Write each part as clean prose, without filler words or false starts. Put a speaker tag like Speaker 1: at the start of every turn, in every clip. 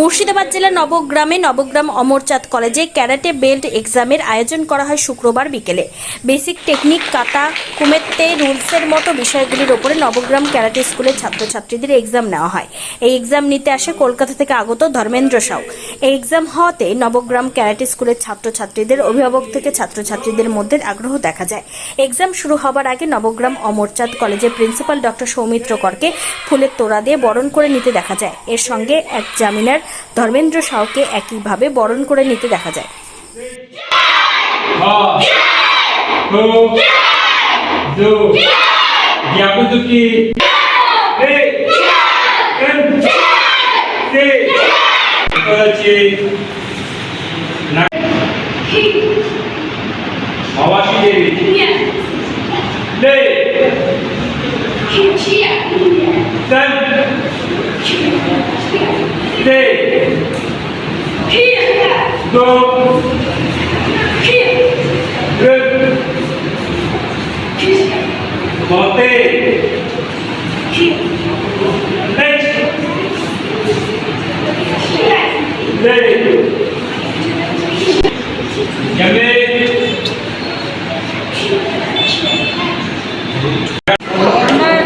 Speaker 1: মুর্শিদাবাদ জেলার নবগ্রামে নবগ্রাম অমরচাঁদ কলেজে karate belt এক্সামের আয়োজন করা হয় শুক্রবার বিকেলে। বেসিক টেকনিক, কাতা, কুমেত্তে, রুলসের মতো বিষয়গুলির ওপরে নবগ্রাম ক্যারাটে স্কুলের ছাত্রছাত্রীদের এক্সাম নেওয়া হয়। এই এক্সাম নিতে আসে কলকাতা থেকে আগত ধর্মেন্দ্র সাউ। এই এক্সাম হওয়াতে নবগ্রাম ক্যারাটে স্কুলের ছাত্রছাত্রীদের অভিভাবক থেকে ছাত্রছাত্রীদের মধ্যে আগ্রহ দেখা যায়। এক্সাম শুরু হবার আগে নবগ্রাম অমরচাঁদ কলেজের প্রিন্সিপাল ডক্টর সৌমিত্র করকে ফুলের তোড়া দিয়ে বরণ করে নিতে দেখা যায়। এর সঙ্গে এক্সামিনার ধর্মেন্দ্র সাউকে একইভাবে বরণ করে নিতে দেখা যায়।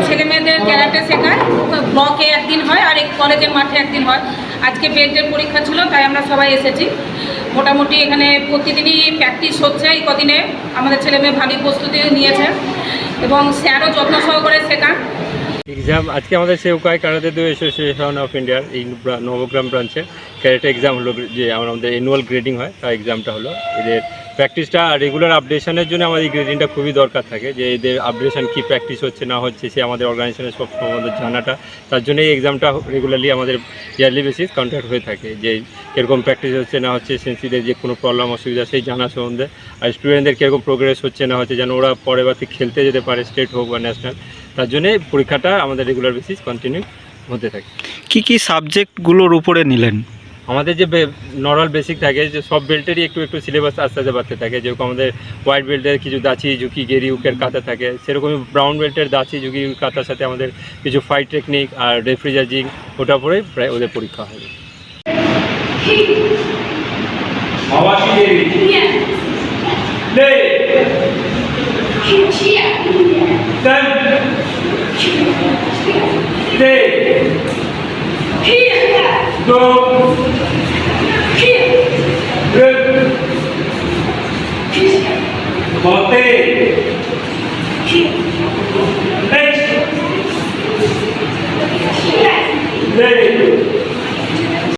Speaker 2: ছেলে মেয়েদের ক্যারাটে শেখায়, ব্লকে একদিন হয় আর এক কলেজের মাঠে একদিন হয়। আজকে বেল্টের পরীক্ষা ছিল, তাই আমরা সবাই এসেছি। মোটামুটি এখানে প্রতিদিনই প্র্যাকটিস হচ্ছে। এই কদিনে আমাদের ছেলে মেয়ে ভালোই প্রস্তুতি নিয়েছে এবং স্যারও যত্ন সহকারে শেখান।
Speaker 3: এক্সাম আজকে আমাদের সেউকাই কারাতে দো অ্যাসোসিয়েশন অফ ইন্ডিয়ার এই নবগ্রাম ব্রাঞ্চে ক্যারাটে এক্সাম হলো, যে আমাদের অ্যানুয়াল গ্রেডিং হয় তার এক্সামটা হলো। এদের প্র্যাকটিসটা রেগুলার আপডেশনের জন্য আমাদের এই গ্রেডিংটা খুবই দরকার থাকে, যে এদের আপডেশন কী প্র্যাকটিস হচ্ছে না হচ্ছে সে আমাদের অর্গানাইজেশনের সব সম্বন্ধে জানাটা। তার জন্য এই এক্সামটা রেগুলারলি আমাদের ইয়ারলি বেসিস কন্ট্যাক্ট হয়ে থাকে, যে কীরকম প্র্যাকটিস হচ্ছে না হচ্ছে, সেন্সিদের যে কোনো প্রবলেম অসুবিধা সেই জানা সম্বন্ধে, আর স্টুডেন্টদের কীরকম প্রোগ্রেস হচ্ছে না হচ্ছে, যেন ওরা পরবর্তী খেলতে যেতে পারে, স্টেট হোক বা ন্যাশনাল। তার জন্যে পরীক্ষাটা আমাদের রেগুলার বেসিস কন্টিনিউ হতে থাকে।
Speaker 4: কি সাবজেক্টগুলোর উপরে নিলেন?
Speaker 3: আমাদের যে নর্মাল বেসিক থাকে, যে সব বেল্টেরই একটু একটু সিলেবাস আস্তে আস্তে বাড়তে থাকে। যেরকম আমাদের হোয়াইট বেল্টের কিছু দাচি, ঝুঁকি, গেরি, উকের কাতা থাকে, সেরকমই ব্রাউন বেল্টের দাচি, ঝুঁকি, কাতার সাথে আমাদের কিছু ফাইট টেকনিক আর রেফ্রিজারিং, ওটা পরে প্রায় ওদের পরীক্ষা হবে।
Speaker 5: Bote